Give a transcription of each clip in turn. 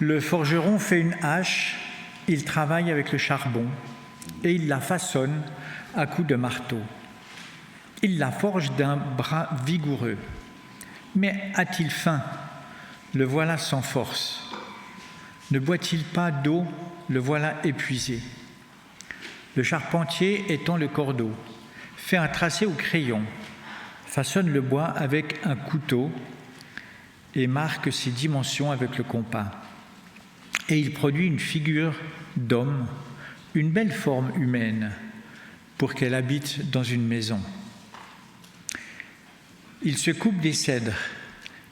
Le forgeron fait une hache, il travaille avec le charbon et il la façonne à coups de marteau. Il la forge d'un bras vigoureux. Mais a-t-il faim? Le voilà sans force. Ne boit-il pas d'eau? Le voilà épuisé. Le charpentier étend le cordeau, fait un tracé au crayon, façonne le bois avec un couteau et marque ses dimensions avec le compas. Et il produit une figure d'homme, une belle forme humaine, pour qu'elle habite dans une maison. Il se coupe des cèdres,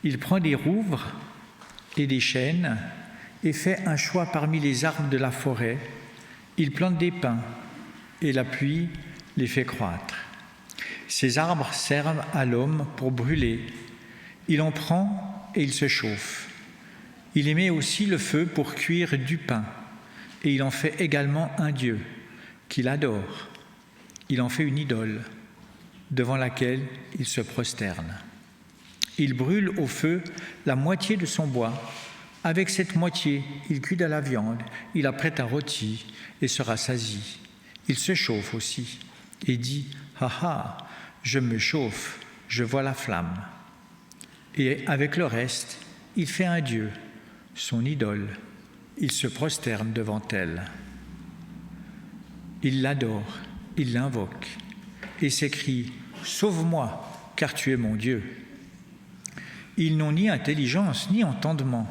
il prend des rouvres et des chênes et fait un choix parmi les arbres de la forêt. Il plante des pins et la pluie les fait croître. Ces arbres servent à l'homme pour brûler. Il en prend et il se chauffe. Il émet aussi le feu pour cuire du pain, et il en fait également un dieu qu'il adore. Il en fait une idole, devant laquelle il se prosterne. Il brûle au feu la moitié de son bois. Avec cette moitié, il cuit de la viande, il apprête un rôti et se rassasie. Il se chauffe aussi et dit « Ha ha, je me chauffe, je vois la flamme ». Et avec le reste, il fait un dieu, son idole, il se prosterne devant elle. Il l'adore, il l'invoque et s'écrie « Sauve-moi, car tu es mon Dieu ». Ils n'ont ni intelligence ni entendement,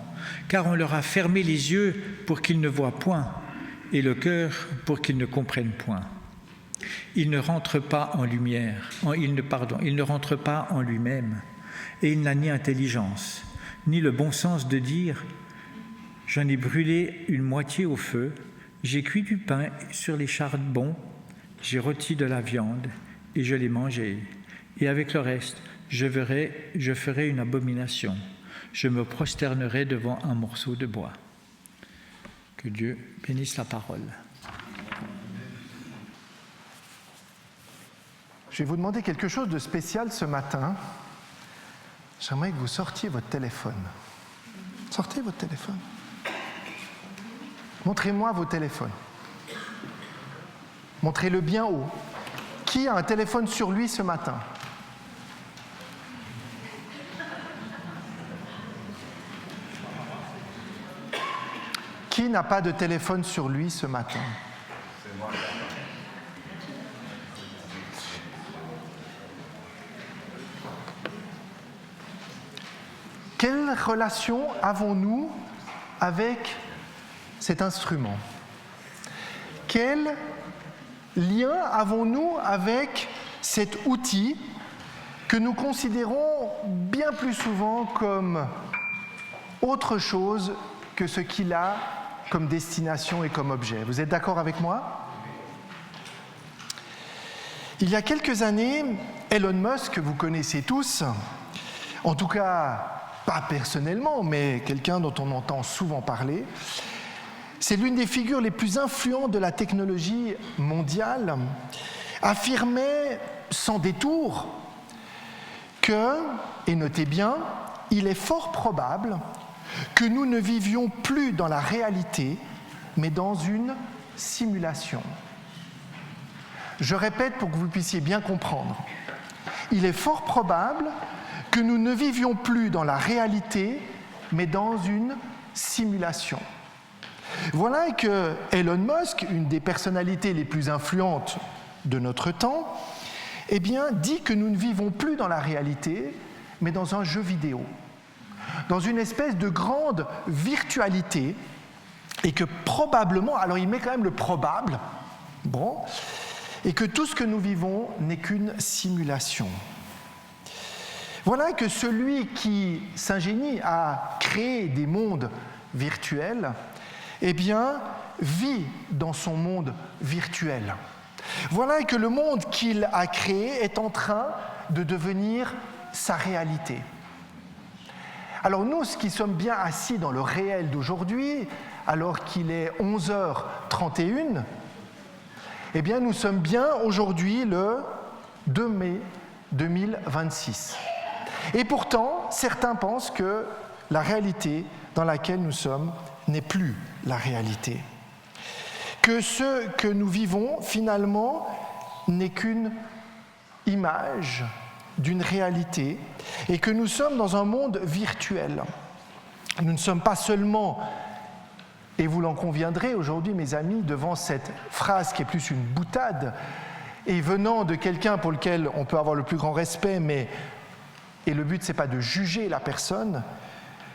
car on leur a fermé les yeux pour qu'ils ne voient point et le cœur pour qu'ils ne comprennent point. Il ne rentre pas en lumière, il ne rentre pas en lui-même, et il n'a ni intelligence, ni le bon sens de dire « J'en ai brûlé une moitié au feu, j'ai cuit du pain sur les charbons, j'ai rôti de la viande et je l'ai mangée, et avec le reste, je ferai une abomination, je me prosternerai devant un morceau de bois. » Que Dieu bénisse la parole. Je vais vous demander quelque chose de spécial ce matin. J'aimerais que vous sortiez votre téléphone. Sortez votre téléphone. Montrez-moi vos téléphones. Montrez-le bien haut. Qui a un téléphone sur lui ce matin? Qui n'a pas de téléphone sur lui ce matin? C'est moi. Quelle relation avons-nous avec cet instrument? Quel lien avons-nous avec cet outil que nous considérons bien plus souvent comme autre chose que ce qu'il a comme destination et comme objet? Vous êtes d'accord avec moi? Il y a quelques années, Elon Musk, que vous connaissez tous, en tout cas pas personnellement, mais quelqu'un dont on entend souvent parler, c'est l'une des figures les plus influentes de la technologie mondiale, affirmait sans détour que, et notez bien, il est fort probable que nous ne vivions plus dans la réalité, mais dans une simulation. Je répète pour que vous puissiez bien comprendre. Il est fort probable que nous ne vivions plus dans la réalité, mais dans une simulation. Voilà que Elon Musk, une des personnalités les plus influentes de notre temps, eh bien, dit que nous ne vivons plus dans la réalité, mais dans un jeu vidéo, dans une espèce de grande virtualité, et que probablement, alors il met quand même le probable, bon, et que tout ce que nous vivons n'est qu'une simulation. Voilà que celui qui s'ingénie à créer des mondes virtuels, eh bien, vit dans son monde virtuel. Voilà que le monde qu'il a créé est en train de devenir sa réalité. Alors nous, qui sommes bien assis dans le réel d'aujourd'hui, alors qu'il est 11h31, eh bien nous sommes bien aujourd'hui le 2 mai 2026. Et pourtant, certains pensent que la réalité dans laquelle nous sommes n'est plus la réalité. Que ce que nous vivons, finalement, n'est qu'une image d'une réalité et que nous sommes dans un monde virtuel. Nous ne sommes pas seulement, et vous l'en conviendrez aujourd'hui, mes amis, devant cette phrase qui est plus une boutade et venant de quelqu'un pour lequel on peut avoir le plus grand respect, et le but, ce n'est pas de juger la personne,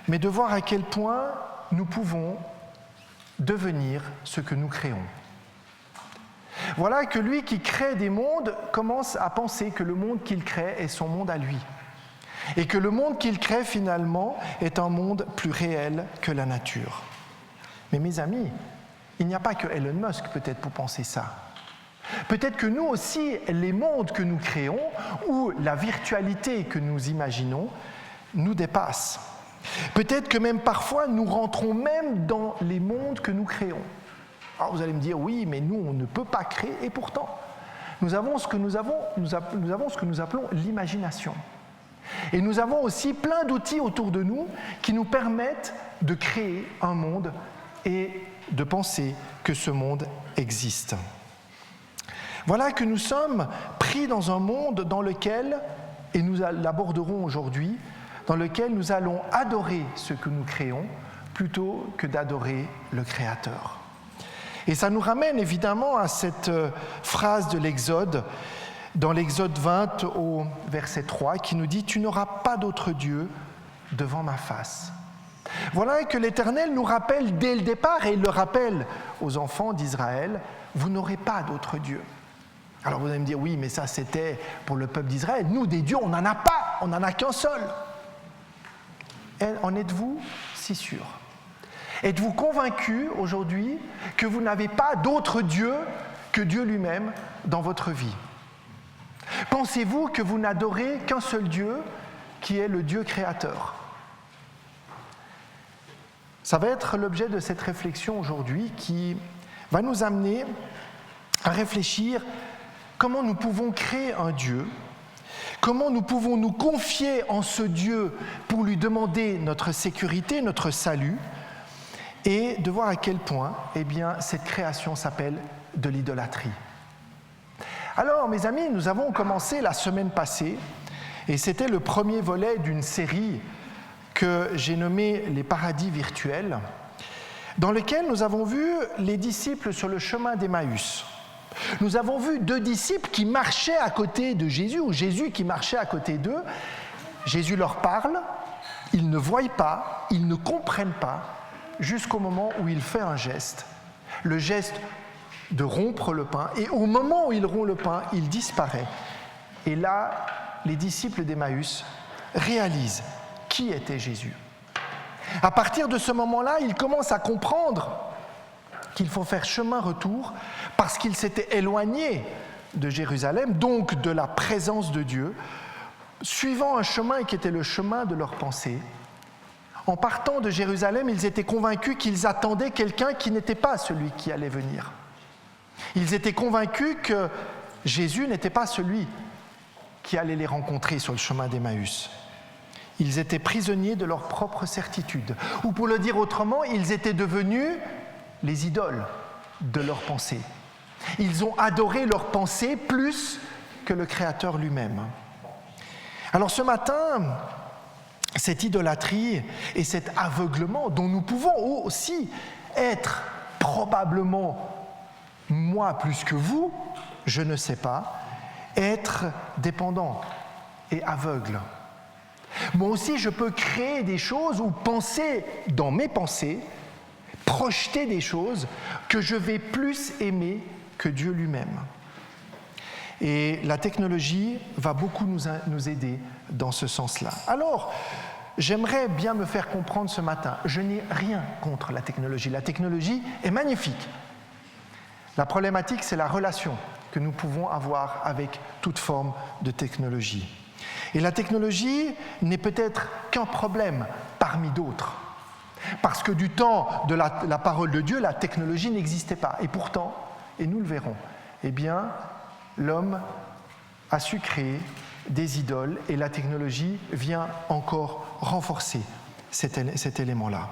mais de voir à quel point nous pouvons devenir ce que nous créons. Voilà que lui qui crée des mondes commence à penser que le monde qu'il crée est son monde à lui. Et que le monde qu'il crée finalement est un monde plus réel que la nature. Mais mes amis, il n'y a pas que Elon Musk peut-être pour penser ça. Peut-être que nous aussi, les mondes que nous créons ou la virtualité que nous imaginons nous dépassent. Peut-être que même parfois nous rentrons même dans les mondes que nous créons. Alors vous allez me dire, oui, mais nous, on ne peut pas créer, et pourtant, nous avons ce que nous appelons l'imagination. Et nous avons aussi plein d'outils autour de nous qui nous permettent de créer un monde et de penser que ce monde existe. Voilà que nous sommes pris dans un monde dans lequel, et nous l'aborderons aujourd'hui, dans lequel nous allons adorer ce que nous créons plutôt que d'adorer le Créateur. Et ça nous ramène évidemment à cette phrase de l'Exode, dans l'Exode 20 au verset 3, qui nous dit « Tu n'auras pas d'autre Dieu devant ma face ». Voilà que l'Éternel nous rappelle dès le départ, et il le rappelle aux enfants d'Israël, « Vous n'aurez pas d'autre Dieu ». Alors vous allez me dire « Oui, mais ça c'était pour le peuple d'Israël. Nous, des dieux, on n'en a pas, on n'en a qu'un seul ». En êtes-vous si sûr ? Êtes-vous convaincu aujourd'hui que vous n'avez pas d'autre Dieu que Dieu lui-même dans votre vie ? Pensez-vous que vous n'adorez qu'un seul Dieu qui est le Dieu créateur ? Ça va être l'objet de cette réflexion aujourd'hui qui va nous amener à réfléchir comment nous pouvons créer un Dieu, comment nous pouvons nous confier en ce Dieu pour lui demander notre sécurité, notre salut, et de voir à quel point cette création s'appelle de l'idolâtrie. Alors, mes amis, nous avons commencé la semaine passée, et c'était le premier volet d'une série que j'ai nommée « Les paradis virtuels », dans lequel nous avons vu les disciples sur le chemin d'Emmaüs. Nous avons vu 2 disciples qui marchaient à côté de Jésus, ou Jésus qui marchait à côté d'eux. Jésus leur parle, ils ne voient pas, ils ne comprennent pas, jusqu'au moment où il fait un geste, le geste de rompre le pain, et au moment où il rompt le pain, il disparaît. Et là, les disciples d'Emmaüs réalisent qui était Jésus. À partir de ce moment-là, ils commencent à comprendre qu'il faut faire chemin retour parce qu'ils s'étaient éloignés de Jérusalem, donc de la présence de Dieu, suivant un chemin qui était le chemin de leur pensée. En partant de Jérusalem, ils étaient convaincus qu'ils attendaient quelqu'un qui n'était pas celui qui allait venir. Ils étaient convaincus que Jésus n'était pas celui qui allait les rencontrer sur le chemin d'Emmaüs. Ils étaient prisonniers de leur propre certitude. Ou pour le dire autrement, ils étaient devenus les idoles de leurs pensées. Ils ont adoré leurs pensées plus que le Créateur lui-même. Alors ce matin, cette idolâtrie et cet aveuglement dont nous pouvons aussi être probablement, moi plus que vous, je ne sais pas, être dépendant et aveugle. Moi aussi, je peux créer des choses ou penser dans mes pensées, projeter des choses que je vais plus aimer que Dieu lui-même. Et la technologie va beaucoup nous aider dans ce sens-là. Alors, j'aimerais bien me faire comprendre ce matin. Je n'ai rien contre la technologie. La technologie est magnifique. La problématique, c'est la relation que nous pouvons avoir avec toute forme de technologie. Et la technologie n'est peut-être qu'un problème parmi d'autres. Parce que du temps de la parole de Dieu, la technologie n'existait pas. Et pourtant, et nous le verrons, eh bien, l'homme a su créer des idoles et la technologie vient encore renforcer cet élément-là.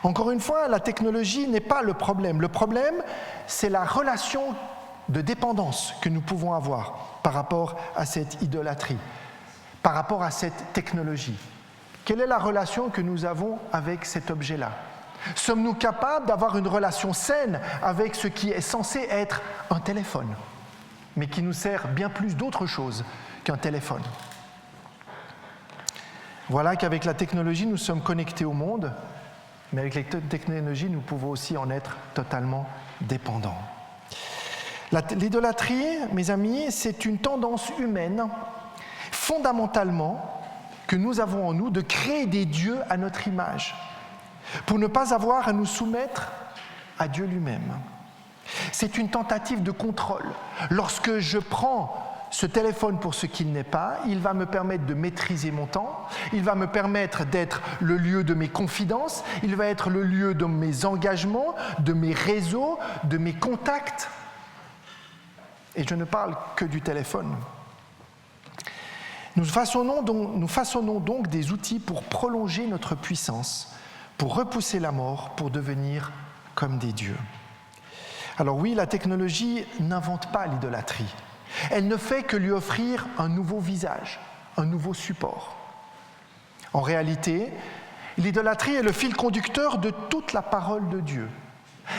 Encore une fois, la technologie n'est pas le problème. Le problème, c'est la relation de dépendance que nous pouvons avoir par rapport à cette idolâtrie, par rapport à cette technologie. Quelle est la relation que nous avons avec cet objet-là ? Sommes-nous capables d'avoir une relation saine avec ce qui est censé être un téléphone, mais qui nous sert bien plus d'autre chose qu'un téléphone ? Voilà qu'avec la technologie, nous sommes connectés au monde, mais avec les technologies, nous pouvons aussi en être totalement dépendants. L'idolâtrie, mes amis, c'est une tendance humaine, fondamentalement, que nous avons en nous, de créer des dieux à notre image, pour ne pas avoir à nous soumettre à Dieu lui-même. C'est une tentative de contrôle. Lorsque je prends ce téléphone pour ce qu'il n'est pas, il va me permettre de maîtriser mon temps, il va me permettre d'être le lieu de mes confidences, il va être le lieu de mes engagements, de mes réseaux, de mes contacts. Et je ne parle que du téléphone. Nous façonnons donc des outils pour prolonger notre puissance, pour repousser la mort, pour devenir comme des dieux. Alors oui, la technologie n'invente pas l'idolâtrie. Elle ne fait que lui offrir un nouveau visage, un nouveau support. En réalité, l'idolâtrie est le fil conducteur de toute la parole de Dieu.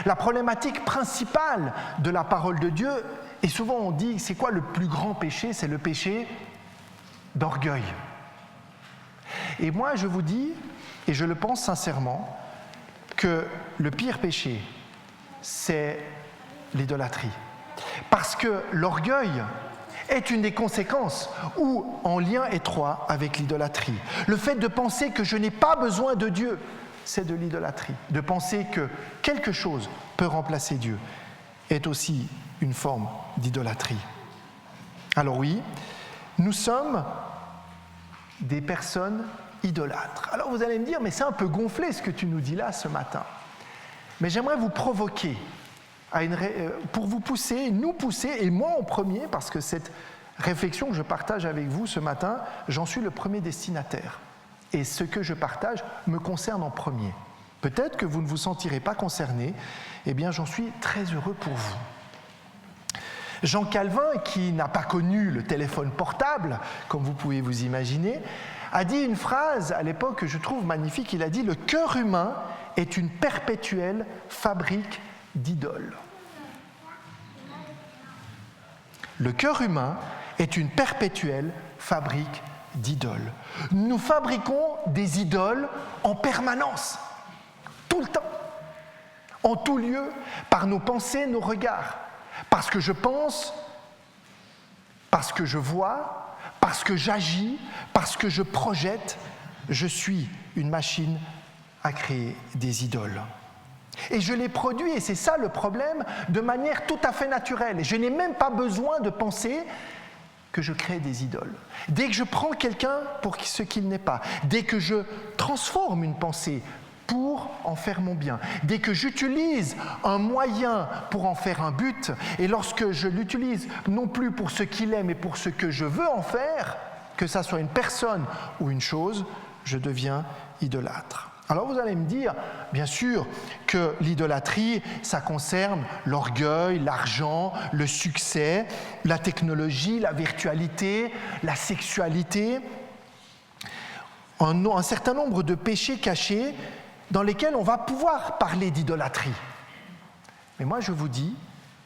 La problématique principale de la parole de Dieu, et souvent on dit, c'est quoi le plus grand péché ? C'est le péché d'orgueil. Et moi, je vous dis, et je le pense sincèrement, que le pire péché, c'est l'idolâtrie. Parce que l'orgueil est une des conséquences ou en lien étroit avec l'idolâtrie. Le fait de penser que je n'ai pas besoin de Dieu, c'est de l'idolâtrie. De penser que quelque chose peut remplacer Dieu est aussi une forme d'idolâtrie. Alors oui, nous sommes des personnes idolâtres. Alors vous allez me dire, mais c'est un peu gonflé ce que tu nous dis là ce matin. Mais j'aimerais vous provoquer, pour vous pousser, nous pousser, et moi en premier, parce que cette réflexion que je partage avec vous ce matin, j'en suis le premier destinataire. Et ce que je partage me concerne en premier. Peut-être que vous ne vous sentirez pas concerné, eh bien j'en suis très heureux pour vous. Jean Calvin, qui n'a pas connu le téléphone portable, comme vous pouvez vous imaginer, a dit une phrase à l'époque que je trouve magnifique. Il a dit « Le cœur humain est une perpétuelle fabrique d'idoles. » Le cœur humain est une perpétuelle fabrique d'idoles. Nous fabriquons des idoles en permanence, tout le temps, en tout lieu, par nos pensées, nos regards. Parce que je pense, parce que je vois, parce que j'agis, parce que je projette, je suis une machine à créer des idoles. Et je les produis, et c'est ça le problème, de manière tout à fait naturelle. Et je n'ai même pas besoin de penser que je crée des idoles. Dès que je prends quelqu'un pour ce qu'il n'est pas, dès que je transforme une pensée pour en faire mon bien, dès que j'utilise un moyen pour en faire un but, et lorsque je l'utilise non plus pour ce qu'il est, mais pour ce que je veux en faire, que ça soit une personne ou une chose, je deviens idolâtre. Alors vous allez me dire, bien sûr, que l'idolâtrie, ça concerne l'orgueil, l'argent, le succès, la technologie, la virtualité, la sexualité, un certain nombre de péchés cachés dans lesquels on va pouvoir parler d'idolâtrie. Mais moi je vous dis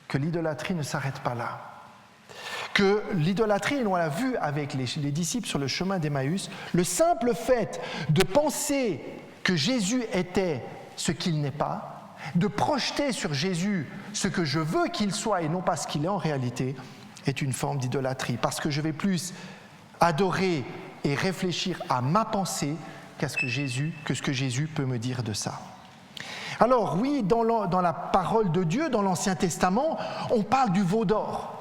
que l'idolâtrie ne s'arrête pas là. Que l'idolâtrie, on l'a vu avec les disciples sur le chemin d'Emmaüs, le simple fait de penser que Jésus était ce qu'il n'est pas, de projeter sur Jésus ce que je veux qu'il soit et non pas ce qu'il est en réalité, est une forme d'idolâtrie. Parce que je vais plus adorer et réfléchir à ma pensée que ce que Jésus peut me dire de ça. Alors oui, dans la parole de Dieu, dans l'Ancien Testament, on parle du veau d'or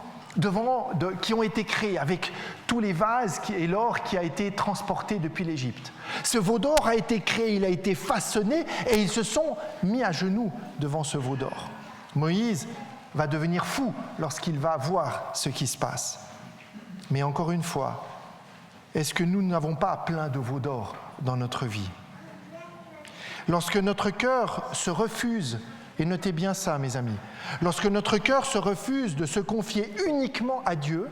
qui ont été créés avec tous les vases et l'or qui a été transporté depuis l'Égypte. Ce veau d'or a été créé, il a été façonné et ils se sont mis à genoux devant ce veau d'or. Moïse va devenir fou lorsqu'il va voir ce qui se passe. Mais encore une fois, est-ce que nous n'avons pas plein de veaux d'or dans notre vie ? Lorsque notre cœur se refuse, et notez bien ça, mes amis, lorsque notre cœur se refuse de se confier uniquement à Dieu,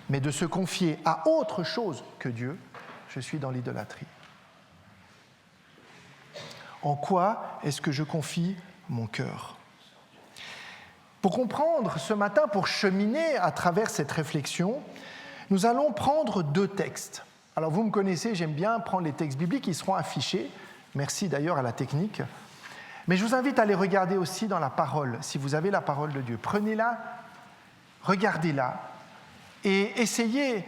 mais de se confier à autre chose que Dieu, je suis dans l'idolâtrie. En quoi est-ce que je confie mon cœur ? Pour comprendre ce matin, pour cheminer à travers cette réflexion, nous allons prendre 2 textes. Alors vous me connaissez, j'aime bien prendre les textes bibliques, ils seront affichés. Merci d'ailleurs à la technique. Mais je vous invite à les regarder aussi dans la parole, si vous avez la parole de Dieu. Prenez-la, regardez-la et essayez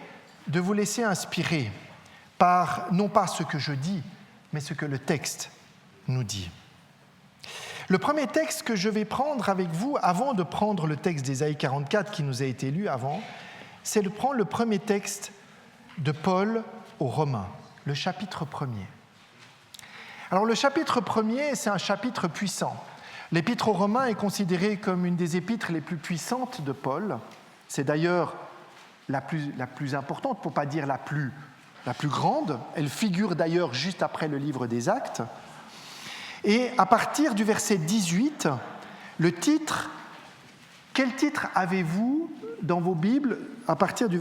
de vous laisser inspirer par, non pas ce que je dis, mais ce que le texte nous dit. Le premier texte que je vais prendre avec vous, avant de prendre le texte d'Ésaïe 44 qui nous a été lu avant, c'est de prendre le premier texte de Paul aux Romains, le chapitre 1er. Alors le chapitre 1er, c'est un chapitre puissant. L'épître aux Romains est considérée comme une des épîtres les plus puissantes de Paul. C'est d'ailleurs la plus importante, pour ne pas dire la plus grande. Elle figure d'ailleurs juste après le livre des Actes. Et à partir du verset 18, le titre, quel titre avez-vous dans vos Bibles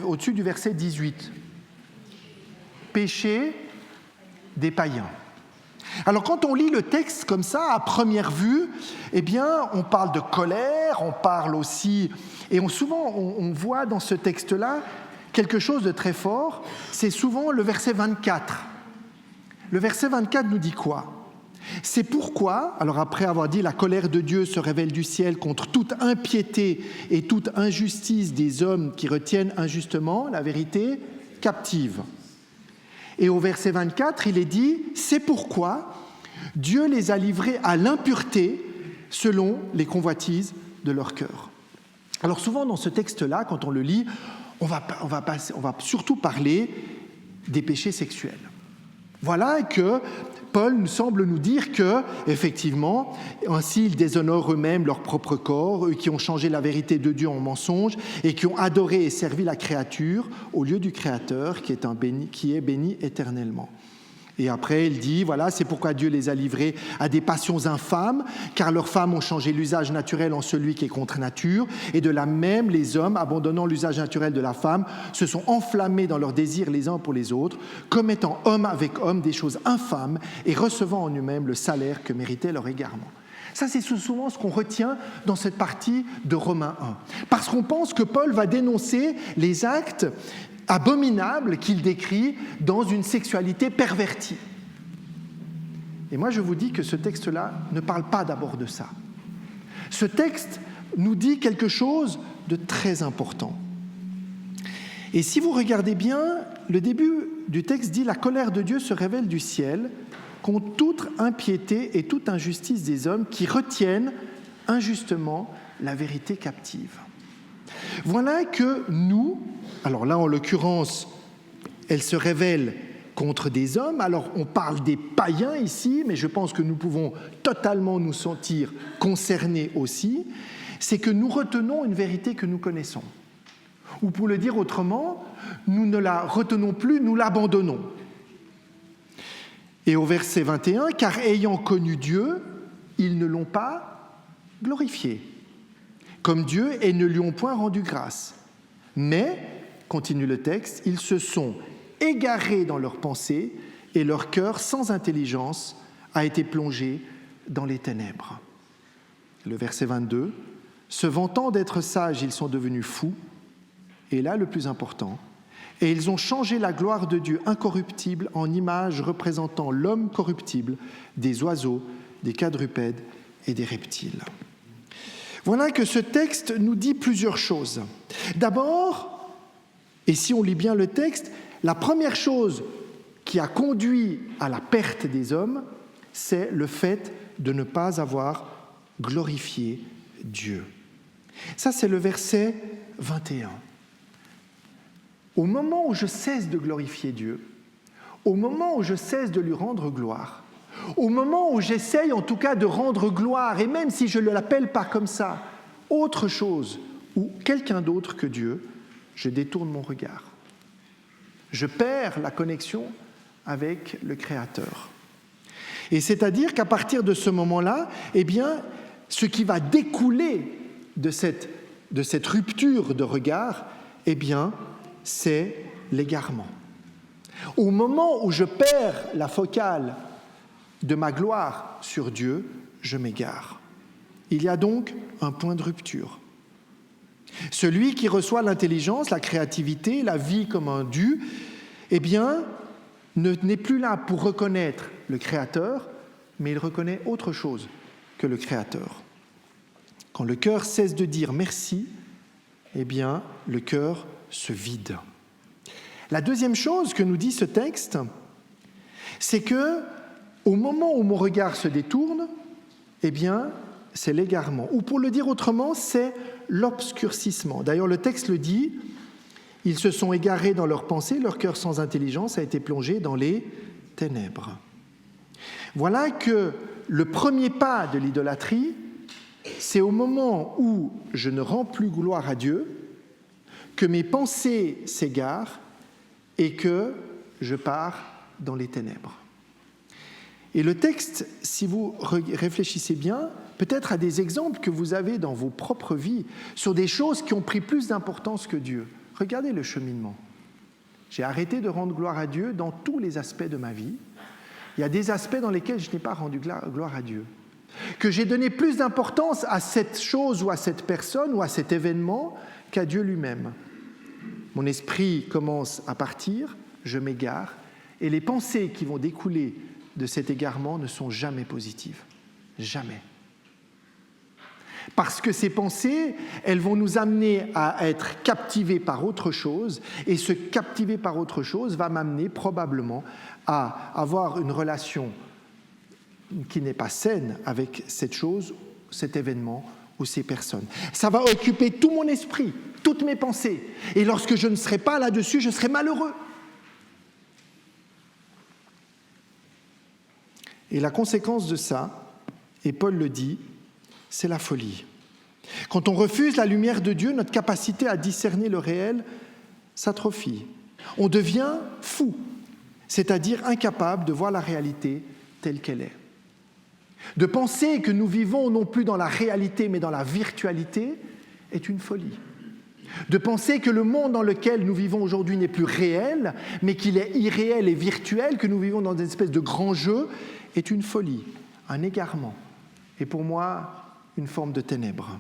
au-dessus du verset 18 ? Péché des païens. Alors quand on lit le texte comme ça, à première vue, eh bien, on parle de colère, on parle aussi, et souvent on voit dans ce texte-là quelque chose de très fort, c'est souvent le verset 24. Le verset 24 nous dit quoi ? C'est pourquoi, alors après avoir dit « La colère de Dieu se révèle du ciel contre toute impiété et toute injustice des hommes qui retiennent injustement la vérité captive ». Et au verset 24, il est dit « C'est pourquoi Dieu les a livrés à l'impureté selon les convoitises de leur cœur. » Alors souvent dans ce texte-là, quand on le lit, on va surtout parler des péchés sexuels. Voilà que Paul semble nous dire que, effectivement, ainsi ils déshonorent eux-mêmes leur propre corps, eux qui ont changé la vérité de Dieu en mensonge et qui ont adoré et servi la créature au lieu du Créateur qui est béni éternellement. Et après, il dit, voilà, c'est pourquoi Dieu les a livrés à des passions infâmes, car leurs femmes ont changé l'usage naturel en celui qui est contre nature, et de là même, les hommes, abandonnant l'usage naturel de la femme, se sont enflammés dans leurs désirs les uns pour les autres, commettant homme avec homme des choses infâmes et recevant en eux-mêmes le salaire que méritait leur égarement. Ça, c'est souvent ce qu'on retient dans cette partie de Romains 1. Parce qu'on pense que Paul va dénoncer les actes abominables qu'il décrit dans une sexualité pervertie. Et moi, je vous dis que ce texte-là ne parle pas d'abord de ça. Ce texte nous dit quelque chose de très important. Et si vous regardez bien, le début du texte dit « La colère de Dieu se révèle du ciel contre toute impiété et toute injustice des hommes qui retiennent injustement la vérité captive. » Voilà que nous, alors là en l'occurrence, elle se révèle contre des hommes, alors on parle des païens ici, mais je pense que nous pouvons totalement nous sentir concernés aussi, c'est que nous retenons une vérité que nous connaissons. Ou pour le dire autrement, nous ne la retenons plus, nous l'abandonnons. Et au verset 21, « Car ayant connu Dieu, ils ne l'ont pas glorifié, comme Dieu, et ne lui ont point rendu grâce. Mais, continue le texte, ils se sont égarés dans leurs pensées, et leur cœur, sans intelligence, a été plongé dans les ténèbres. » Le verset 22, « Se vantant d'être sages, ils sont devenus fous. » Et là, le plus important, « Et ils ont changé la gloire de Dieu incorruptible en image représentant l'homme corruptible, des oiseaux, des quadrupèdes et des reptiles. » Voilà que ce texte nous dit plusieurs choses. D'abord, et si on lit bien le texte, la première chose qui a conduit à la perte des hommes, c'est le fait de ne pas avoir glorifié Dieu. Ça, c'est le verset 21. Au moment où je cesse de glorifier Dieu, au moment où je cesse de lui rendre gloire, au moment où j'essaye en tout cas de rendre gloire, et même si je ne l'appelle pas comme ça, autre chose ou quelqu'un d'autre que Dieu, je détourne mon regard. Je perds la connexion avec le Créateur. Et c'est-à-dire qu'à partir de ce moment-là, eh bien, ce qui va découler de cette rupture de regard, eh bien, c'est l'égarement. Au moment où je perds la focale de ma gloire sur Dieu, je m'égare. Il y a donc un point de rupture. Celui qui reçoit l'intelligence, la créativité, la vie comme un dû, eh bien, n'est plus là pour reconnaître le Créateur, mais il reconnaît autre chose que le Créateur. Quand le cœur cesse de dire merci, eh bien, le cœur se vide. La deuxième chose que nous dit ce texte, c'est que, au moment où mon regard se détourne, eh bien, c'est l'égarement. Ou pour le dire autrement, c'est l'obscurcissement. D'ailleurs, le texte le dit, ils se sont égarés dans leurs pensées, leur cœur sans intelligence a été plongé dans les ténèbres. Voilà que le premier pas de l'idolâtrie, c'est au moment où je ne rends plus gloire à Dieu, que mes pensées s'égarent et que je pars dans les ténèbres. Et le texte, si vous réfléchissez bien, peut-être à des exemples que vous avez dans vos propres vies sur des choses qui ont pris plus d'importance que Dieu. Regardez le cheminement. J'ai arrêté de rendre gloire à Dieu dans tous les aspects de ma vie. Il y a des aspects dans lesquels je n'ai pas rendu gloire à Dieu. Que j'ai donné plus d'importance à cette chose ou à cette personne ou à cet événement qu'à Dieu lui-même. Mon esprit commence à partir, je m'égare, et les pensées qui vont découler de cet égarement ne sont jamais positives. Jamais. Parce que ces pensées, elles vont nous amener à être captivés par autre chose, et ce captiver par autre chose va m'amener probablement à avoir une relation qui n'est pas saine avec cette chose, cet événement ou ces personnes. Ça va occuper tout mon esprit, toutes mes pensées, et lorsque je ne serai pas là-dessus, je serai malheureux. Et la conséquence de ça, et Paul le dit, c'est la folie. Quand on refuse la lumière de Dieu, notre capacité à discerner le réel s'atrophie. On devient fou, c'est-à-dire incapable de voir la réalité telle qu'elle est. De penser que nous vivons non plus dans la réalité mais dans la virtualité est une folie. De penser que le monde dans lequel nous vivons aujourd'hui n'est plus réel, mais qu'il est irréel et virtuel, que nous vivons dans une espèce de grand jeu, est une folie, un égarement, et pour moi, une forme de ténèbres.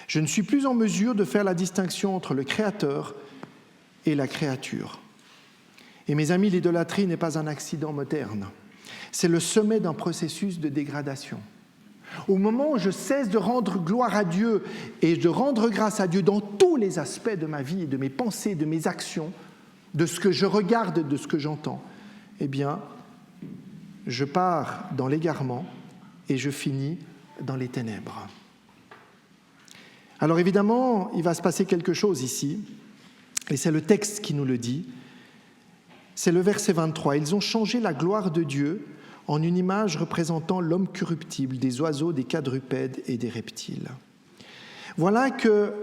Je ne suis plus en mesure de faire la distinction entre le Créateur et la créature. Et mes amis, l'idolâtrie n'est pas un accident moderne, c'est le sommet d'un processus de dégradation. Au moment où je cesse de rendre gloire à Dieu et de rendre grâce à Dieu dans tous les aspects de ma vie, de mes pensées, de mes actions, de ce que je regarde, de ce que j'entends, eh bien, je pars dans l'égarement et je finis dans les ténèbres. Alors évidemment, il va se passer quelque chose ici, et c'est le texte qui nous le dit. C'est le verset 23. Ils ont changé la gloire de Dieu en une image représentant l'homme corruptible, des oiseaux, des quadrupèdes et des reptiles. Voilà que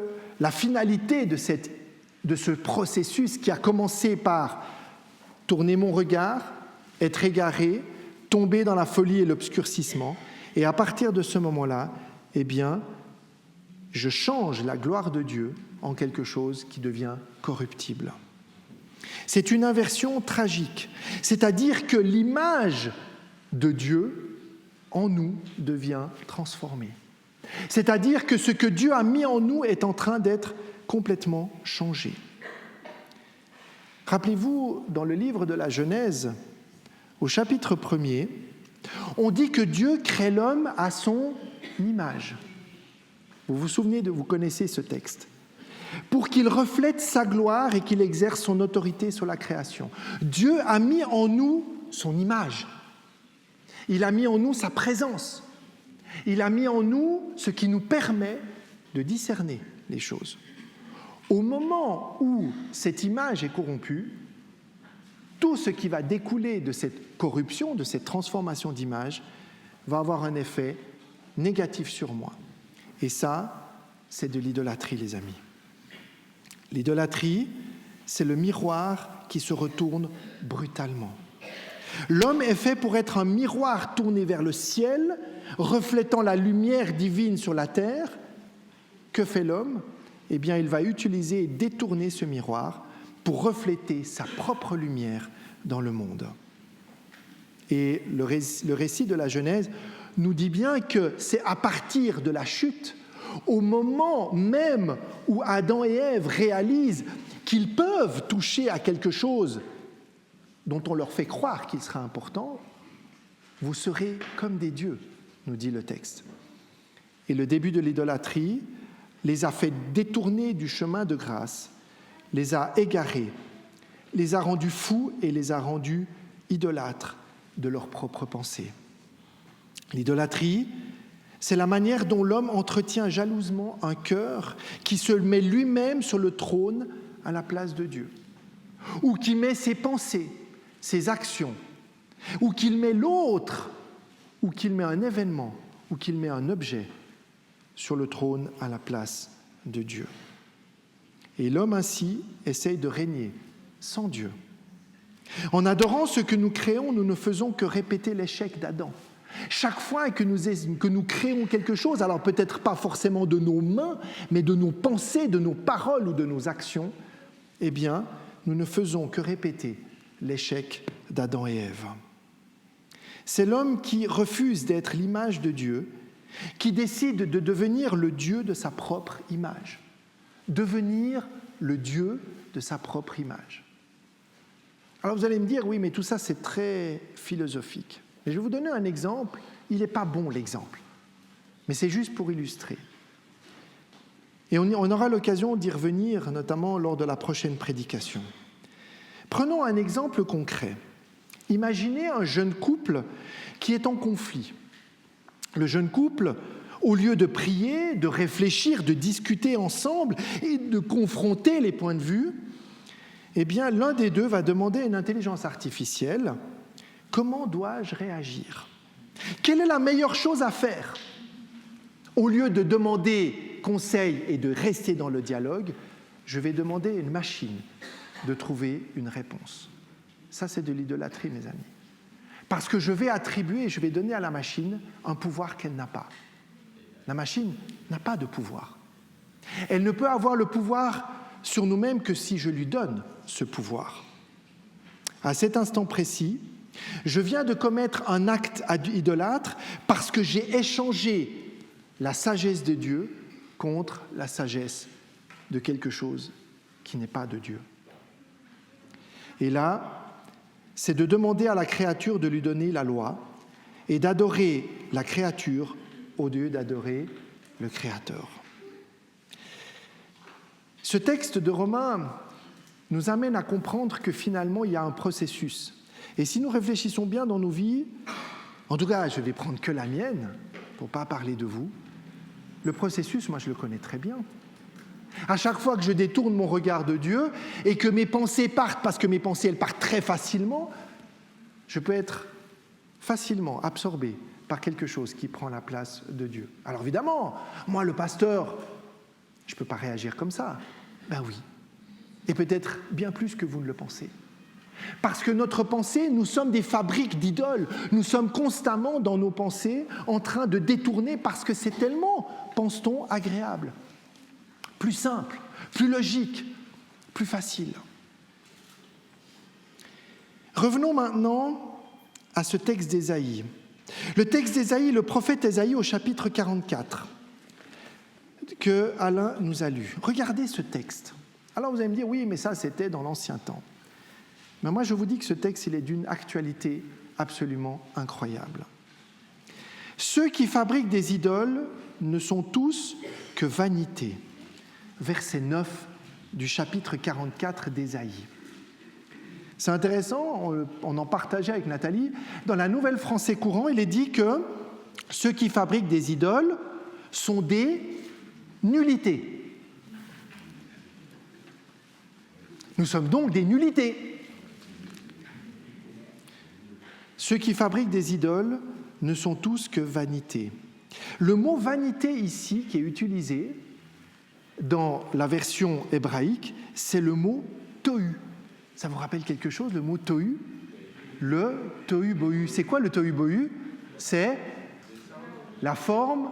la finalité de ce processus qui a commencé par tourner mon regard, être égaré, tomber dans la folie et l'obscurcissement, et à partir de ce moment-là, eh bien, je change la gloire de Dieu en quelque chose qui devient corruptible. C'est une inversion tragique, c'est-à-dire que l'image de Dieu en nous devient transformée. C'est-à-dire que ce que Dieu a mis en nous est en train d'être complètement changé. Rappelez-vous, dans le livre de la Genèse, au chapitre 1er, on dit que Dieu crée l'homme à son image. Vous vous souvenez, vous connaissez ce texte. pour qu'il reflète sa gloire et qu'il exerce son autorité sur la création. Dieu a mis en nous son image. Il a mis en nous sa présence. Il a mis en nous ce qui nous permet de discerner les choses. Au moment où cette image est corrompue, tout ce qui va découler de cette corruption, de cette transformation d'image, va avoir un effet négatif sur moi. Et ça, c'est de l'idolâtrie, les amis. L'idolâtrie, c'est le miroir qui se retourne brutalement. L'homme est fait pour être un miroir tourné vers le ciel, reflétant la lumière divine sur la terre. Que fait l'homme ? Eh bien, il va utiliser et détourner ce miroir pour refléter sa propre lumière dans le monde. Et le récit de la Genèse nous dit bien que c'est à partir de la chute, au moment même où Adam et Ève réalisent qu'ils peuvent toucher à quelque chose dont on leur fait croire qu'il sera important, vous serez comme des dieux, nous dit le texte. Et le début de l'idolâtrie les a fait détourner du chemin de grâce, les a égarés, les a rendus fous et les a rendus idolâtres de leurs propres pensées. L'idolâtrie, c'est la manière dont l'homme entretient jalousement un cœur qui se met lui-même sur le trône à la place de Dieu, ou qui met ses pensées, ses actions, ou qu'il met l'autre, ou qu'il met un événement, ou qu'il met un objet sur le trône à la place de Dieu. Et l'homme ainsi essaye de régner sans Dieu. En adorant ce que nous créons, nous ne faisons que répéter l'échec d'Adam. Chaque fois que nous créons quelque chose, alors peut-être pas forcément de nos mains, mais de nos pensées, de nos paroles ou de nos actions, eh bien, nous ne faisons que répéter l'échec d'Adam et Ève. C'est l'homme qui refuse d'être l'image de Dieu, qui décide de devenir le Dieu de sa propre image. Devenir le Dieu de sa propre image. Alors vous allez me dire, oui, mais tout ça c'est très philosophique. Mais je vais vous donner un exemple, il n'est pas bon l'exemple, mais c'est juste pour illustrer. Et on aura l'occasion d'y revenir, notamment lors de la prochaine prédication. Prenons un exemple concret. Imaginez un jeune couple qui est en conflit. Le jeune couple, au lieu de prier, de réfléchir, de discuter ensemble et de confronter les points de vue, eh bien, l'un des deux va demander à une intelligence artificielle « Comment dois-je réagir ? Quelle est la meilleure chose à faire ?» Au lieu de demander conseil et de rester dans le dialogue, je vais demander à une machine de trouver une réponse. Ça, c'est de l'idolâtrie, mes amis. Parce que je vais attribuer, je vais donner à la machine un pouvoir qu'elle n'a pas. La machine n'a pas de pouvoir. Elle ne peut avoir le pouvoir sur nous-mêmes que si je lui donne ce pouvoir. À cet instant précis, je viens de commettre un acte idolâtre parce que j'ai échangé la sagesse de Dieu contre la sagesse de quelque chose qui n'est pas de Dieu. Et là, c'est de demander à la créature de lui donner la loi et d'adorer la créature au lieu d'adorer le Créateur. Ce texte de Romains nous amène à comprendre que finalement, il y a un processus. Et si nous réfléchissons bien dans nos vies, en tout cas, je vais prendre que la mienne, pour ne pas parler de vous, le processus, moi, je le connais très bien. À chaque fois que je détourne mon regard de Dieu et que mes pensées partent, parce que mes pensées, elles partent très facilement, je peux être facilement absorbé par quelque chose qui prend la place de Dieu. Alors évidemment, moi, le pasteur, je ne peux pas réagir comme ça. Ben oui. Et peut-être bien plus que vous ne le pensez. Parce que notre pensée, nous sommes des fabriques d'idoles. Nous sommes constamment dans nos pensées en train de détourner parce que c'est tellement, pense-t-on, agréable. Plus simple, plus logique, plus facile. Revenons maintenant à ce texte d'Ésaïe. Le texte d'Ésaïe, le prophète Ésaïe au chapitre 44, que Alain nous a lu. Regardez ce texte. Alors vous allez me dire, oui, mais ça c'était dans l'Ancien temps. Mais moi je vous dis que ce texte, il est d'une actualité absolument incroyable. Ceux qui fabriquent des idoles ne sont tous que vanité. verset 9 du chapitre 44 d'Ésaïe. C'est intéressant, on en partageait avec Nathalie. Dans la Nouvelle Français courant, il est dit que ceux qui fabriquent des idoles sont des nullités. Nous sommes donc des nullités. Ceux qui fabriquent des idoles ne sont tous que vanité. Le mot vanité ici, qui est utilisé dans la version hébraïque, c'est le mot tohu. Ça vous rappelle quelque chose, le mot tohu? Le tohu-bohu. C'est quoi le tohu-bohu? C'est la forme,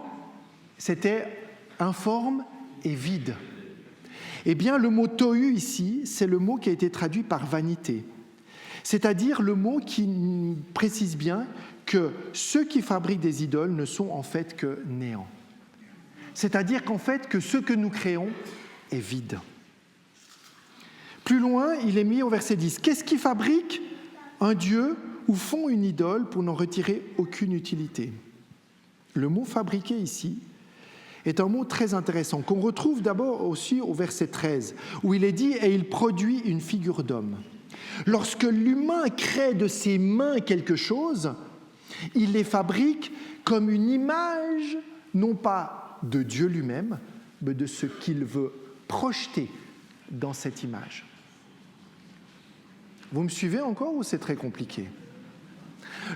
c'était informe et vide. Eh bien, le mot tohu ici, c'est le mot qui a été traduit par vanité. C'est-à-dire le mot qui précise bien que ceux qui fabriquent des idoles ne sont en fait que néant. C'est-à-dire qu'en fait, que ce que nous créons est vide. Plus loin, il est mis au verset 10. Qu'est-ce qui fabrique un dieu ou font une idole pour n'en retirer aucune utilité? Le mot « fabriquer » ici est un mot très intéressant, qu'on retrouve d'abord aussi au verset 13, où il est dit « et il produit une figure d'homme ». Lorsque l'humain crée de ses mains quelque chose, il les fabrique comme une image, non pas de Dieu lui-même, mais de ce qu'il veut projeter dans cette image. Vous me suivez encore ou c'est très compliqué?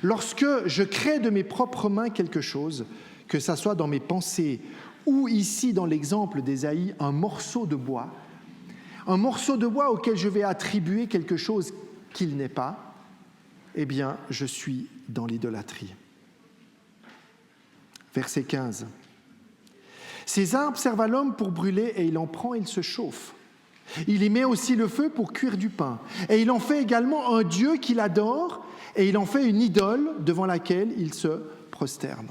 Lorsque je crée de mes propres mains quelque chose, que ça soit dans mes pensées ou ici dans l'exemple d'Ésaïe, un morceau de bois auquel je vais attribuer quelque chose qu'il n'est pas, eh bien, je suis dans l'idolâtrie. Verset 15. Ces arbres servent à l'homme pour brûler et il en prend et il se chauffe. Il y met aussi le feu pour cuire du pain. Et il en fait également un dieu qu'il adore et il en fait une idole devant laquelle il se prosterne.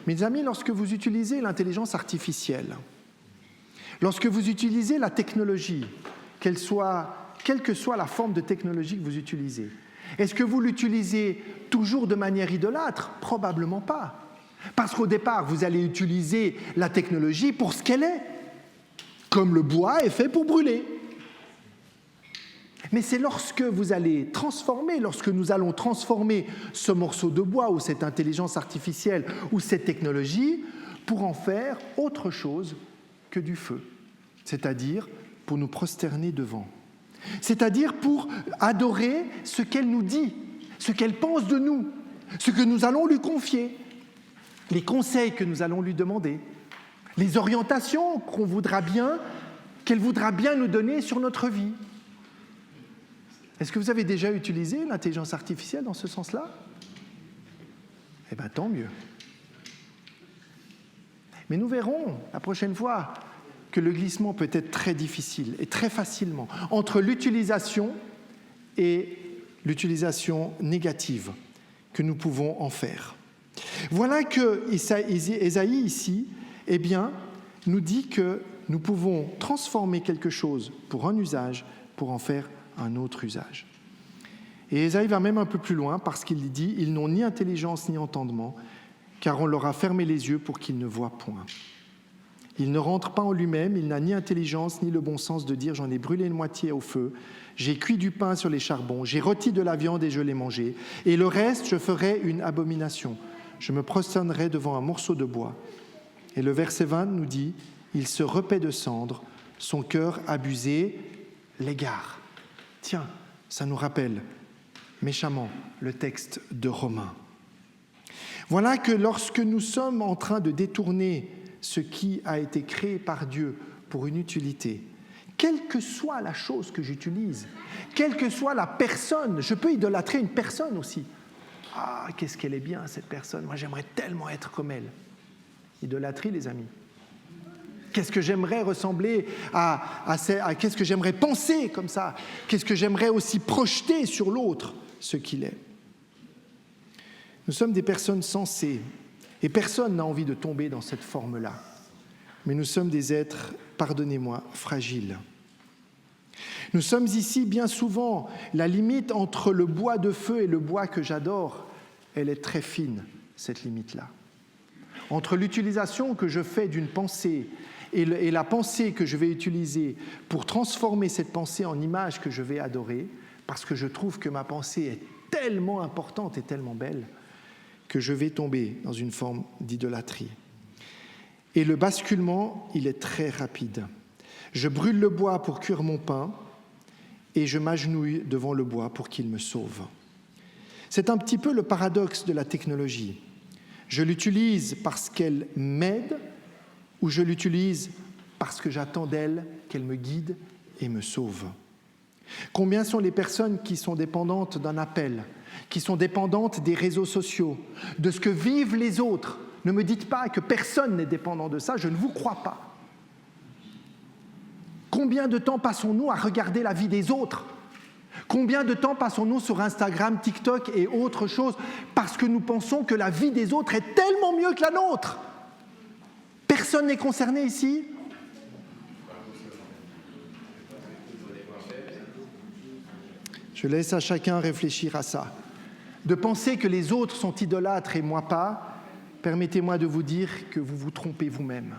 Mes amis, lorsque vous utilisez l'intelligence artificielle, lorsque vous utilisez la technologie, quelle que soit la forme de technologie que vous utilisez, est-ce que vous l'utilisez toujours de manière idolâtre? Probablement pas. Parce qu'au départ, vous allez utiliser la technologie pour ce qu'elle est, comme le bois est fait pour brûler. Mais c'est lorsque vous allez transformer, lorsque nous allons transformer ce morceau de bois ou cette intelligence artificielle ou cette technologie pour en faire autre chose que du feu, c'est-à-dire pour nous prosterner devant, c'est-à-dire pour adorer ce qu'elle nous dit, ce qu'elle pense de nous, ce que nous allons lui confier, les conseils que nous allons lui demander, les orientations qu'elle voudra bien nous donner sur notre vie. Est-ce que vous avez déjà utilisé l'intelligence artificielle dans ce sens-là? Eh bien, tant mieux. Mais nous verrons la prochaine fois que le glissement peut être très difficile et très facilement entre l'utilisation et l'utilisation négative que nous pouvons en faire. Voilà que Ésaïe ici, eh bien, nous dit que nous pouvons transformer quelque chose pour un usage pour en faire un autre usage. Et Ésaïe va même un peu plus loin parce qu'il dit « Ils n'ont ni intelligence ni entendement, car on leur a fermé les yeux pour qu'ils ne voient point. Il ne rentre pas en lui-même, il n'a ni intelligence ni le bon sens de dire « J'en ai brûlé une moitié au feu, j'ai cuit du pain sur les charbons, j'ai rôti de la viande et je l'ai mangé, et le reste je ferai une abomination. Je me prosternerai devant un morceau de bois. » Et le verset 20 nous dit « Il se repaît de cendres, son cœur abusé l'égare. » Tiens, ça nous rappelle méchamment le texte de Romains. Voilà que lorsque nous sommes en train de détourner ce qui a été créé par Dieu pour une utilité, quelle que soit la chose que j'utilise, quelle que soit la personne, je peux idolâtrer une personne aussi. Ah, qu'est-ce qu'elle est bien cette personne, moi j'aimerais tellement être comme elle. Idolâtrie, les amis. Qu'est-ce que j'aimerais ressembler à qu'est-ce que j'aimerais penser comme ça? Qu'est-ce que j'aimerais aussi projeter sur l'autre, ce qu'il est? Nous sommes des personnes sensées et personne n'a envie de tomber dans cette forme-là. Mais nous sommes des êtres, pardonnez-moi, fragiles. Nous sommes ici bien souvent, la limite entre le bois de feu et le bois que j'adore, elle est très fine, cette limite-là. entre l'utilisation que je fais d'une pensée et la pensée que je vais utiliser pour transformer cette pensée en image que je vais adorer, parce que je trouve que ma pensée est tellement importante et tellement belle que je vais tomber dans une forme d'idolâtrie. Et le basculement, il est très rapide. Je brûle le bois pour cuire mon pain et je m'agenouille devant le bois pour qu'il me sauve. C'est un petit peu le paradoxe de la technologie. Je l'utilise parce qu'elle m'aide ou je l'utilise parce que j'attends d'elle qu'elle me guide et me sauve. Combien sont les personnes qui sont dépendantes d'un appel, qui sont dépendantes des réseaux sociaux, de ce que vivent les autres? Ne me dites pas que personne n'est dépendant de ça, je ne vous crois pas. Combien de temps passons-nous à regarder la vie des autres? Combien de temps passons-nous sur Instagram, TikTok et autres choses parce que nous pensons que la vie des autres est tellement mieux que la nôtre? Personne n'est concerné ici? Je laisse à chacun réfléchir à ça. De penser que les autres sont idolâtres et moi pas, permettez-moi de vous dire que vous vous trompez vous-même.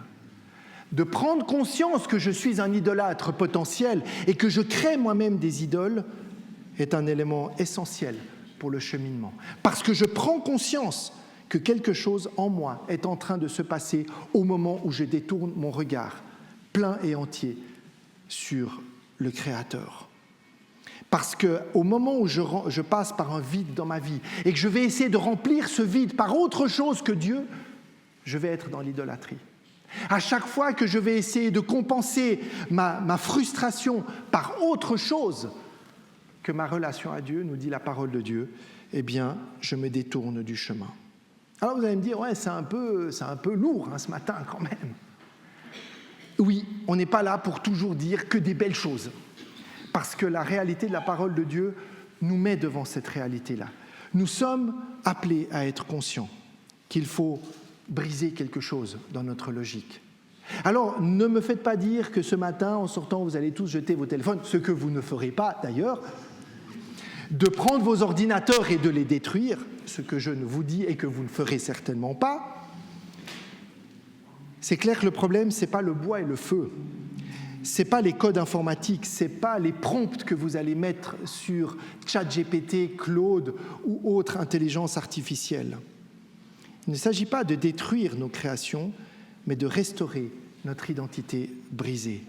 De prendre conscience que je suis un idolâtre potentiel et que je crée moi-même des idoles est un élément essentiel pour le cheminement. Parce que je prends conscience que quelque chose en moi est en train de se passer au moment où je détourne mon regard plein et entier sur le Créateur. Parce qu'au moment où je passe par un vide dans ma vie et que je vais essayer de remplir ce vide par autre chose que Dieu, je vais être dans l'idolâtrie. À chaque fois que je vais essayer de compenser ma frustration par autre chose que ma relation à Dieu, nous dit la parole de Dieu, eh bien, je me détourne du chemin. Alors vous allez me dire, ouais, c'est un peu lourd ce matin quand même. Oui, on n'est pas là pour toujours dire que des belles choses. Parce que la réalité de la parole de Dieu nous met devant cette réalité-là. Nous sommes appelés à être conscients qu'il faut briser quelque chose dans notre logique. Alors, ne me faites pas dire que ce matin, en sortant, vous allez tous jeter vos téléphones, ce que vous ne ferez pas d'ailleurs, de prendre vos ordinateurs et de les détruire, ce que je ne vous dis et que vous ne ferez certainement pas. C'est clair que le problème, ce n'est pas le bois et le feu. Ce n'est pas les codes informatiques, ce n'est pas les prompts que vous allez mettre sur ChatGPT, Claude ou autre intelligence artificielle. Il ne s'agit pas de détruire nos créations, mais de restaurer notre identité brisée.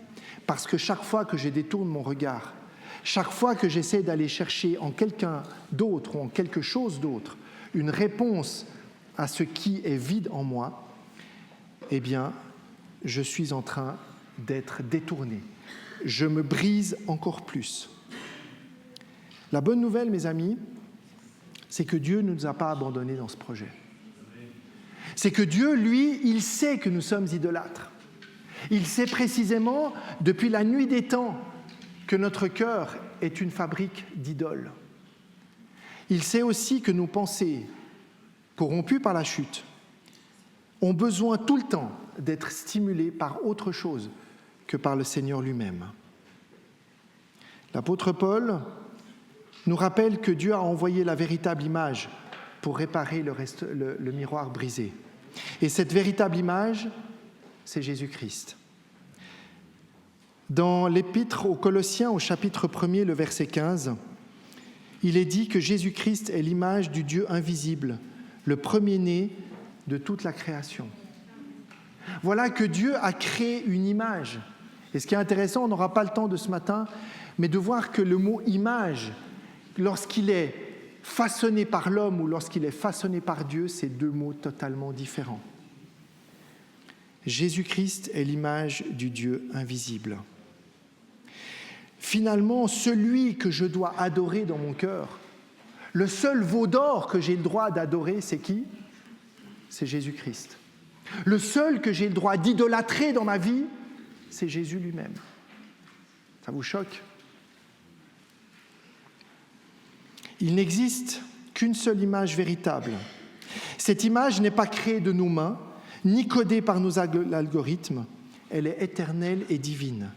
Parce que chaque fois que je détourne mon regard, chaque fois que j'essaie d'aller chercher en quelqu'un d'autre ou en quelque chose d'autre une réponse à ce qui est vide en moi, eh bien, je suis en train d'être détourné. Je me brise encore plus. La bonne nouvelle, mes amis, c'est que Dieu ne nous a pas abandonnés dans ce projet. C'est que Dieu, lui, il sait que nous sommes idolâtres. Il sait précisément, depuis la nuit des temps, que notre cœur est une fabrique d'idoles. Il sait aussi que nos pensées, corrompues par la chute, ont besoin tout le temps d'être stimulées par autre chose que par le Seigneur lui-même. L'apôtre Paul nous rappelle que Dieu a envoyé la véritable image pour réparer le miroir brisé. Et cette véritable image, c'est Jésus-Christ. Dans l'Épître aux Colossiens, au chapitre 1er, le verset 15, il est dit que Jésus-Christ est l'image du Dieu invisible, le premier-né de toute la création. Voilà que Dieu a créé une image. Et ce qui est intéressant, on n'aura pas le temps de ce matin, mais de voir que le mot « image », lorsqu'il est façonné par l'homme ou lorsqu'il est façonné par Dieu, c'est deux mots totalement différents. Jésus-Christ est l'image du Dieu invisible. Finalement, celui que je dois adorer dans mon cœur, le seul veau d'or que j'ai le droit d'adorer, c'est qui ? C'est Jésus-Christ. Le seul que j'ai le droit d'idolâtrer dans ma vie, c'est Jésus lui-même. Ça vous choque ? Il n'existe qu'une seule image véritable. Cette image n'est pas créée de nos mains, ni codée par nos algorithmes. Elle est éternelle et divine.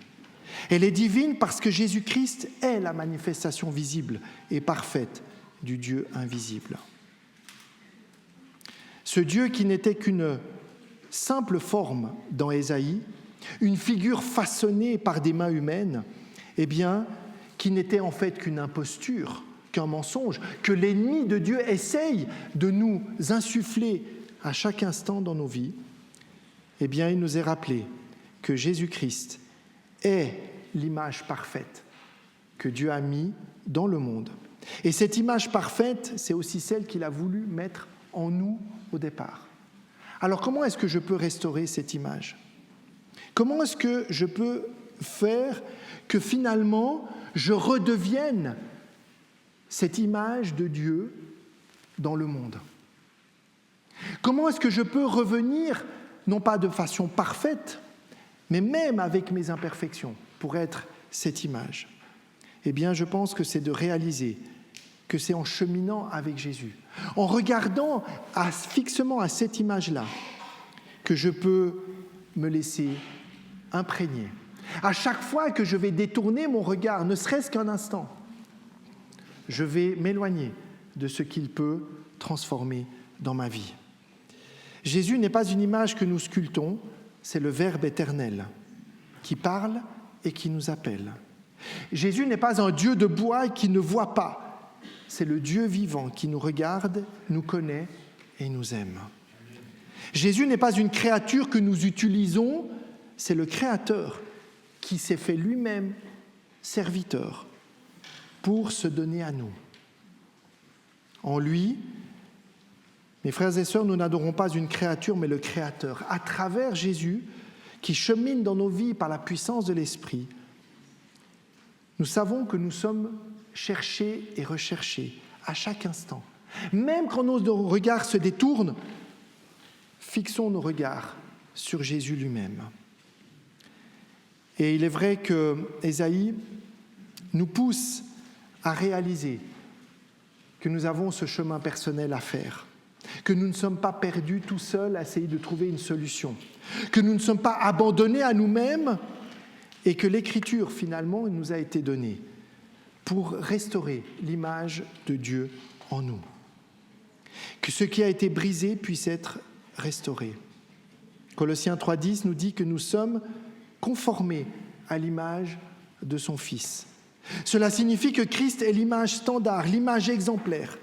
Elle est divine parce que Jésus-Christ est la manifestation visible et parfaite du Dieu invisible. Ce Dieu qui n'était qu'une simple forme dans Ésaïe, une figure façonnée par des mains humaines, eh bien, qui n'était en fait qu'une imposture, qu'un mensonge, que l'ennemi de Dieu essaye de nous insuffler à chaque instant dans nos vies, eh bien, il nous est rappelé que Jésus-Christ est l'image parfaite que Dieu a mis dans le monde. Et cette image parfaite, c'est aussi celle qu'il a voulu mettre en nous au départ. Alors, comment est-ce que je peux restaurer cette image ? Comment est-ce que je peux faire que finalement, je redevienne cette image de Dieu dans le monde ? Comment est-ce que je peux revenir, non pas de façon parfaite, mais même avec mes imperfections, pour être cette image ? Eh bien, je pense que c'est de réaliser que c'est en cheminant avec Jésus, en regardant fixement à cette image-là, que je peux me laisser imprégner. À chaque fois que je vais détourner mon regard, ne serait-ce qu'un instant, je vais m'éloigner de ce qu'il peut transformer dans ma vie. Jésus n'est pas une image que nous sculptons, c'est le Verbe éternel qui parle et qui nous appelle. Jésus n'est pas un Dieu de bois qui ne voit pas, c'est le Dieu vivant qui nous regarde, nous connaît et nous aime. Jésus n'est pas une créature que nous utilisons, c'est le Créateur qui s'est fait lui-même serviteur pour se donner à nous. En lui, mes frères et sœurs, nous n'adorons pas une créature, mais le Créateur. À travers Jésus, qui chemine dans nos vies par la puissance de l'Esprit, nous savons que nous sommes cherchés et recherchés à chaque instant. Même quand nos regards se détournent, fixons nos regards sur Jésus lui-même. Et il est vrai que Ésaïe nous pousse à réaliser que nous avons ce chemin personnel à faire, que nous ne sommes pas perdus tout seuls à essayer de trouver une solution, que nous ne sommes pas abandonnés à nous-mêmes et que l'Écriture, finalement, nous a été donnée pour restaurer l'image de Dieu en nous. Que ce qui a été brisé puisse être restauré. Colossiens 3,10 nous dit que nous sommes conformés à l'image de son Fils. Cela signifie que Christ est l'image standard, l'image exemplaire,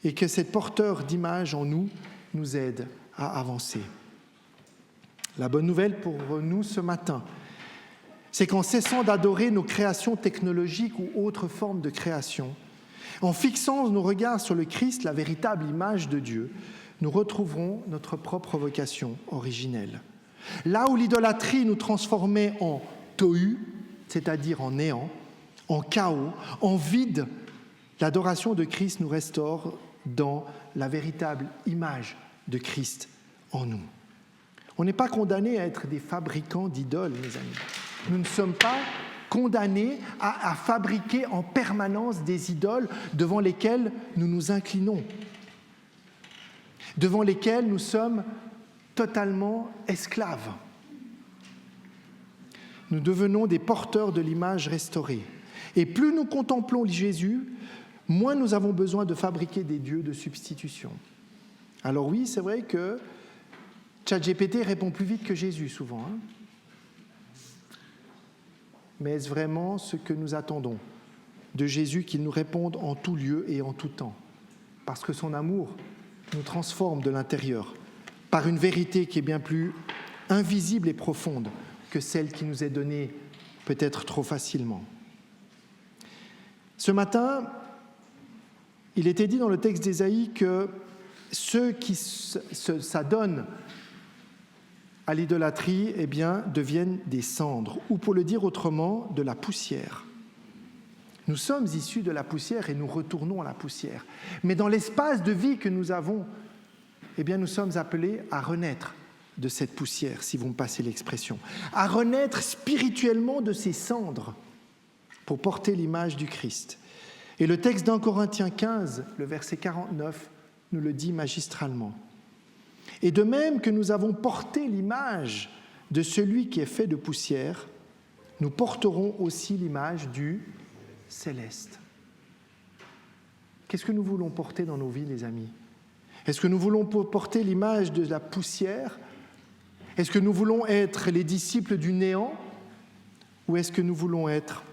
et que cet porteur d'image en nous nous aide à avancer. La bonne nouvelle pour nous ce matin, c'est qu'en cessant d'adorer nos créations technologiques ou autres formes de création, en fixant nos regards sur le Christ, la véritable image de Dieu, nous retrouverons notre propre vocation originelle. Là où l'idolâtrie nous transformait en tohu, c'est-à-dire en néant, en chaos, en vide, l'adoration de Christ nous restaure dans la véritable image de Christ en nous. On n'est pas condamné à être des fabricants d'idoles, mes amis. Nous ne sommes pas condamnés à fabriquer en permanence des idoles devant lesquelles nous nous inclinons, devant lesquelles nous sommes totalement esclaves. Nous devenons des porteurs de l'image restaurée. Et plus nous contemplons Jésus, moins nous avons besoin de fabriquer des dieux de substitution. Alors oui, c'est vrai que ChatGPT répond plus vite que Jésus souvent. Mais est-ce vraiment ce que nous attendons de Jésus, qu'il nous réponde en tout lieu et en tout temps ? Parce que son amour nous transforme de l'intérieur par une vérité qui est bien plus invisible et profonde que celle qui nous est donnée peut-être trop facilement. Ce matin, il était dit dans le texte d'Ésaïe que ceux qui s'adonnent à l'idolâtrie, eh bien, deviennent des cendres, ou pour le dire autrement, de la poussière. Nous sommes issus de la poussière et nous retournons à la poussière. Mais dans l'espace de vie que nous avons, eh bien, nous sommes appelés à renaître de cette poussière, si vous me passez l'expression, à renaître spirituellement de ces cendres pour porter l'image du Christ. Et le texte d'Un Corinthiens 15, le verset 49, nous le dit magistralement. Et de même que nous avons porté l'image de celui qui est fait de poussière, nous porterons aussi l'image du céleste. Qu'est-ce que nous voulons porter dans nos vies, les amis ? Est-ce que nous voulons porter l'image de la poussière Est-ce que nous voulons être les disciples du néant ou est-ce que nous voulons être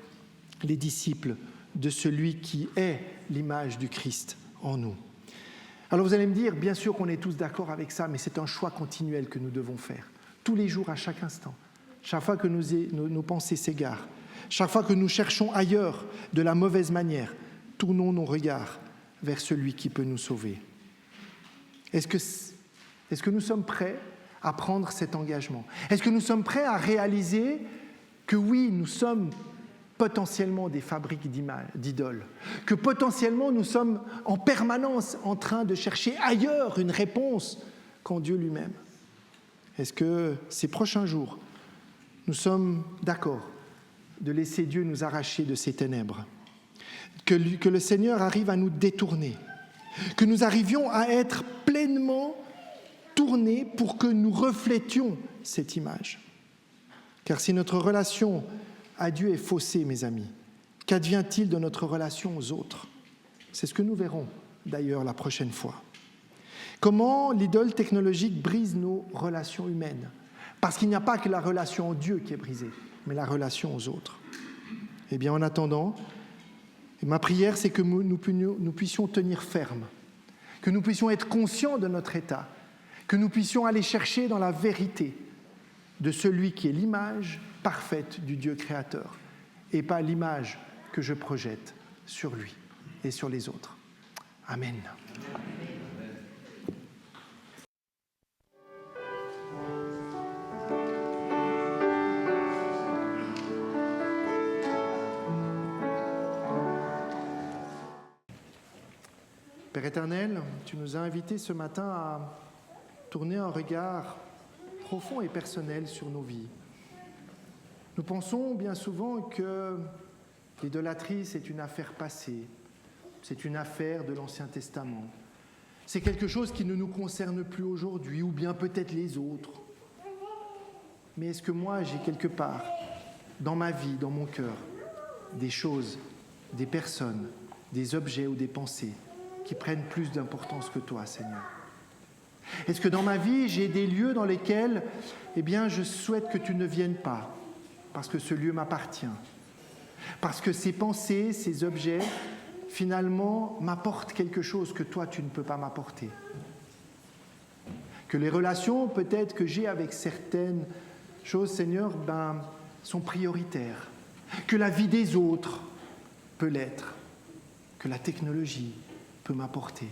les disciples de celui qui est l'image du Christ en nous? Alors vous allez me dire, bien sûr qu'on est tous d'accord avec ça, mais c'est un choix continuel que nous devons faire, tous les jours, à chaque instant, chaque fois que nos pensées s'égarent, chaque fois que nous cherchons ailleurs de la mauvaise manière, tournons nos regards vers celui qui peut nous sauver. Est-ce que nous sommes prêts à prendre cet engagement? Est-ce que nous sommes prêts à réaliser que oui, nous sommes potentiellement des fabriques d'idoles, que potentiellement nous sommes en permanence en train de chercher ailleurs une réponse qu'en Dieu lui-même? Est-ce que ces prochains jours, nous sommes d'accord de laisser Dieu nous arracher de ces ténèbres, que le Seigneur arrive à nous détourner, que nous arrivions à être pleinement tournés pour que nous reflétions cette image? Car si notre relation à Dieu est faussée, mes amis, qu'advient-il de notre relation aux autres? C'est ce que nous verrons d'ailleurs la prochaine fois. Comment l'idole technologique brise nos relations humaines? Parce qu'il n'y a pas que la relation en Dieu qui est brisée, mais la relation aux autres. Eh bien, en attendant, ma prière, c'est que nous puissions tenir ferme, que nous puissions être conscients de notre état, que nous puissions aller chercher dans la vérité de celui qui est l'image parfaite du Dieu créateur et pas l'image que je projette sur lui et sur les autres. Amen. Père éternel, tu nous as invités ce matin à tourner un regard profond et personnel sur nos vies. Nous pensons bien souvent que l'idolâtrie, c'est une affaire passée, c'est une affaire de l'Ancien Testament. C'est quelque chose qui ne nous concerne plus aujourd'hui, ou bien peut-être les autres. Mais est-ce que moi, j'ai quelque part, dans ma vie, dans mon cœur, des choses, des personnes, des objets ou des pensées qui prennent plus d'importance que toi, Seigneur? Est-ce que dans ma vie, j'ai des lieux dans lesquels, je souhaite que tu ne viennes pas, parce que ce lieu m'appartient, parce que ces pensées, ces objets, finalement, m'apportent quelque chose que toi, tu ne peux pas m'apporter. Que les relations, peut-être, que j'ai avec certaines choses, Seigneur, sont prioritaires. Que la vie des autres peut l'être. Que la technologie peut m'apporter.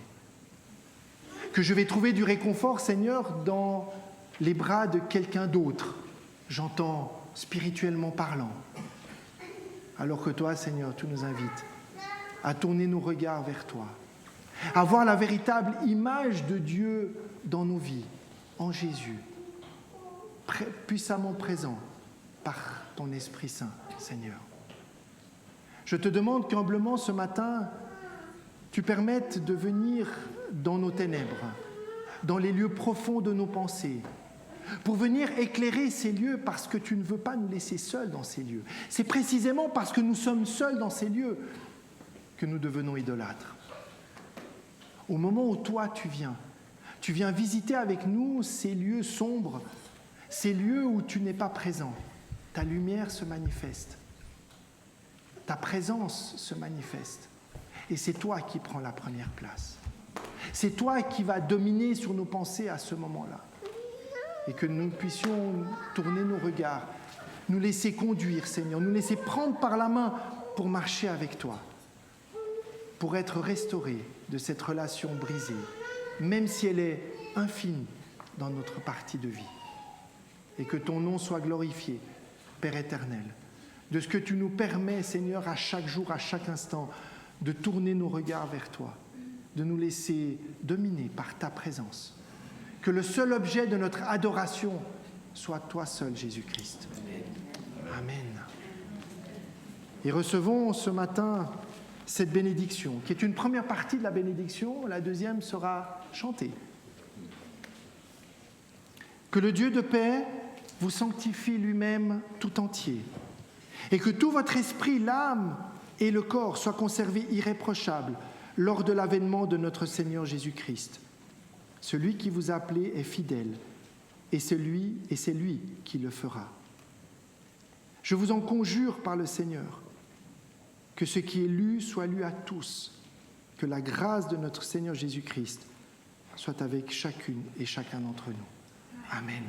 Que je vais trouver du réconfort, Seigneur, dans les bras de quelqu'un d'autre. J'entends spirituellement parlant. Alors que toi, Seigneur, tu nous invites à tourner nos regards vers toi, à voir la véritable image de Dieu dans nos vies, en Jésus, puissamment présent par ton Esprit Saint, Seigneur. Je te demande qu'humblement ce matin, tu permettes de venir dans nos ténèbres, dans les lieux profonds de nos pensées, pour venir éclairer ces lieux parce que tu ne veux pas nous laisser seuls dans ces lieux. C'est précisément parce que nous sommes seuls dans ces lieux que nous devenons idolâtres. Au moment où toi tu viens visiter avec nous ces lieux sombres, ces lieux où tu n'es pas présent, ta lumière se manifeste, ta présence se manifeste, et c'est toi qui prends la première place. C'est toi qui vas dominer sur nos pensées à ce moment-là. Et que nous puissions tourner nos regards, nous laisser conduire, Seigneur, nous laisser prendre par la main pour marcher avec toi, pour être restaurés de cette relation brisée, même si elle est infime dans notre partie de vie. Et que ton nom soit glorifié, Père éternel, de ce que tu nous permets, Seigneur, à chaque jour, à chaque instant, de tourner nos regards vers toi, de nous laisser dominer par ta présence. Que le seul objet de notre adoration soit toi seul, Jésus-Christ. Amen. Et recevons ce matin cette bénédiction, qui est une première partie de la bénédiction, la deuxième sera chantée. Que le Dieu de paix vous sanctifie lui-même tout entier, et que tout votre esprit, l'âme et le corps soient conservés irréprochables lors de l'avènement de notre Seigneur Jésus-Christ. Celui qui vous a appelé est fidèle et c'est lui qui le fera. Je vous en conjure par le Seigneur, que ce qui est lu soit lu à tous, que la grâce de notre Seigneur Jésus-Christ soit avec chacune et chacun d'entre nous. Amen.